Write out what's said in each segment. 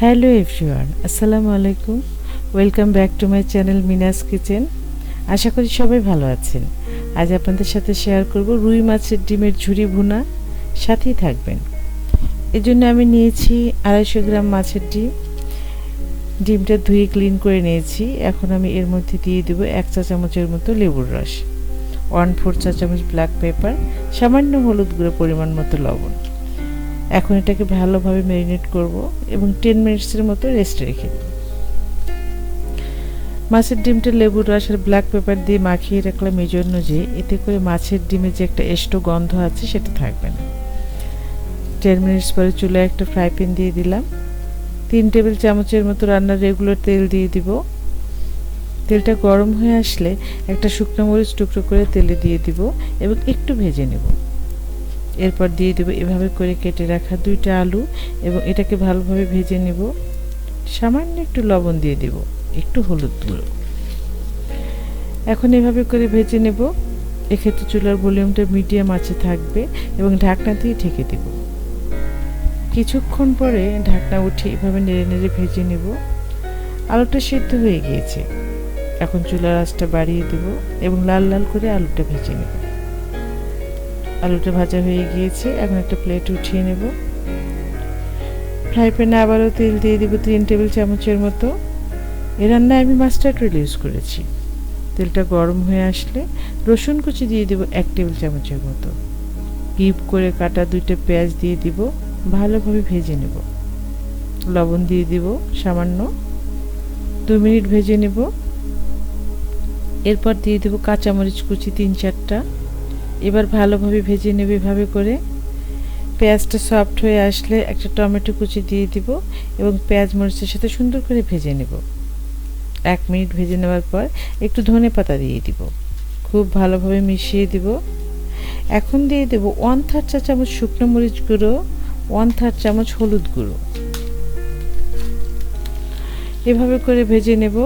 Hello everyone, আসসালামু আলাইকুম। Welcome back to my channel Mina's kitchen. আশা করি সবাই ভালো আছেন। আজ আপনাদের সাথে শেয়ার করব রুই মাছের ডিমের ঝুরি ভুনা। সাথেই থাকবেন। এর জন্য আমি নিয়েছি 250 গ্রাম মাছের ডিম। ডিমটা ধুয়ে ক্লিন করে নিয়েছি। এখন আমি এর মধ্যে দিয়ে দেব 1 চা চামচের মতো লেবুর রস, 1/4 চা চামচ ব্ল্যাক পেপার, সামান্য হলুদ গুঁড়ো, পরিমাণ মতো লবণ। এখন এটাকে ভালোভাবে ম্যারিনেট করব এবং 10 মিনিটসের মতো রেস্টে রেখে দেব। মাছের ডিমটা লেবুর রস আর ব্ল্যাক পেপার দিয়ে মাখিয়ে রাখলাম এই জন্য যে এতে করে মাছের ডিমে যে একটা এস্টো গন্ধ আছে সেটা থাকবে না। 10 মিনিটস পরে চুলায় একটা ফ্রাই প্যান দিয়ে দিলাম। 3 টেবিল চামচের মতো রান্নার রেগুলার তেল দিয়ে দিব। তেলটা গরম হয়ে আসলে একটা শুকনো মরিচ টুকরো করে তেলে দিয়ে দিব এবং একটু ভেজে নেব। এরপর দিয়ে দেব এভাবে করে কেটে রাখা 2টা আলু এবং এটাকে ভালোভাবে ভেজে নেব। সামান্য একটু লবণ দিয়ে দেব, একটু হলুদ গুঁড়ো। এখন এভাবে করে ভেজে নেব। এক্ষেত্রে চুলার ভলিউমটা মিডিয়াম আঁচে থাকবে এবং ঢাকনা দিয়ে ঢেকে দেব। কিছুক্ষণ পরে ঢাকনা উঠিয়ে এভাবে নেড়ে নেড়ে ভেজে নেব। আলুটা সিদ্ধ হয়ে গিয়েছে। এখন চুলার আঁচটা বাড়িয়ে দেব এবং লাল লাল করে আলুটা ভেজে নেব। আলুটা ভাজা হয়ে গিয়েছে। এখন একটা প্লেট উঠিয়ে নেব। ফ্রাই প্যানে আবারও তেল দিয়ে দেব 3 টেবিল চামচের মতো। এ রান্নায় আমি মাস্টার্ড অয়েল ইউজ করেছি। তেলটা গরম হয়ে আসলে রসুন কুচি দিয়ে দেব 1 টেবিল চামচের মতো। কিউব করে কাটা 2টা পেঁয়াজ দিয়ে দিব, ভালোভাবে ভেজে নেব। লবণ দিয়ে দিব সামান্য, 2 মিনিট ভেজে নেব। এরপর দিয়ে দেব কাঁচামরিচ কুচি 3-4টা। এবার ভালোভাবে ভেজে নেব এভাবে করে। পেঁয়াজটা সফট হয়ে আসলে একটা টমেটো কুচি দিয়ে দিব এবং পেঁয়াজ মরিচের সাথে সুন্দর করে ভেজে নেব। 1 মিনিট ভেজে নেওয়ার পর একটু ধনেপাতা দিয়ে দিব, খুব ভালোভাবে মিশিয়ে দিব। এখন দিয়ে দেব 1/3 চা চামচ শুকনো মরিচ গুঁড়ো, 1/3 চামচ হলুদ গুঁড়ো। এভাবে করে ভেজে নেব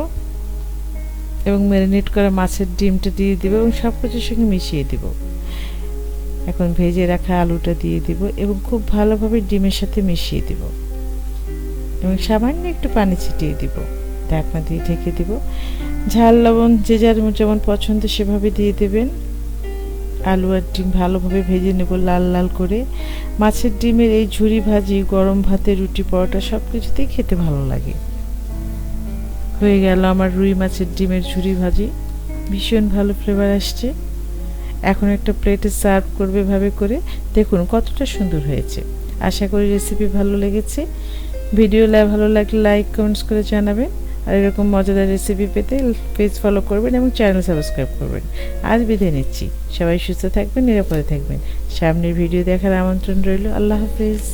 এবং ম্যারিনেট করা মাছের ডিমটা দিয়ে দিব এবং সব কিছুর সঙ্গে মিশিয়ে দিব। এখন ভেজে রাখা আলুটা দিয়ে দিব এবং খুব ভালোভাবে ডিমের সাথে মিশিয়ে দিব এবং সামান্য একটু পানি ছিটিয়ে দিব। ঢাকনা দিয়ে ঢেকে দিব। ঝাল লবণ যে যার যেমন পছন্দ সেভাবে দিয়ে দেবেন। আলু আর ডিম ভালোভাবে ভেজে নেব লাল লাল করে। মাছের ডিমের এই ঝুরি ভাজি গরম ভাতে, রুটি, পরোটা সব কিছুতেই খেতে ভালো লাগে। হয়ে গেল আমার রুই মাছের ডিমের ঝুরি ভাজি। ভীষণ ভালো ফ্লেভার আসছে। এখন একটা প্লেটে সার্ভ করবে এভাবে করে। দেখুন কতটা সুন্দর হয়েছে। আশা করি রেসিপি ভালো লেগেছে। ভিডিও ভালো লাগলে লাইক কমেন্টস করে জানাবেন। আর এরকম মজাদার রেসিপি পেতে পেজ ফলো করবেন এবং চ্যানেল সাবস্ক্রাইব করবেন। আজ বিদায় নিচ্ছি। সবাই সুস্থ থাকবেন, নিরাপদে থাকবেন। সামনের ভিডিও দেখার আমন্ত্রণ রইল। আল্লাহ হাফেজ।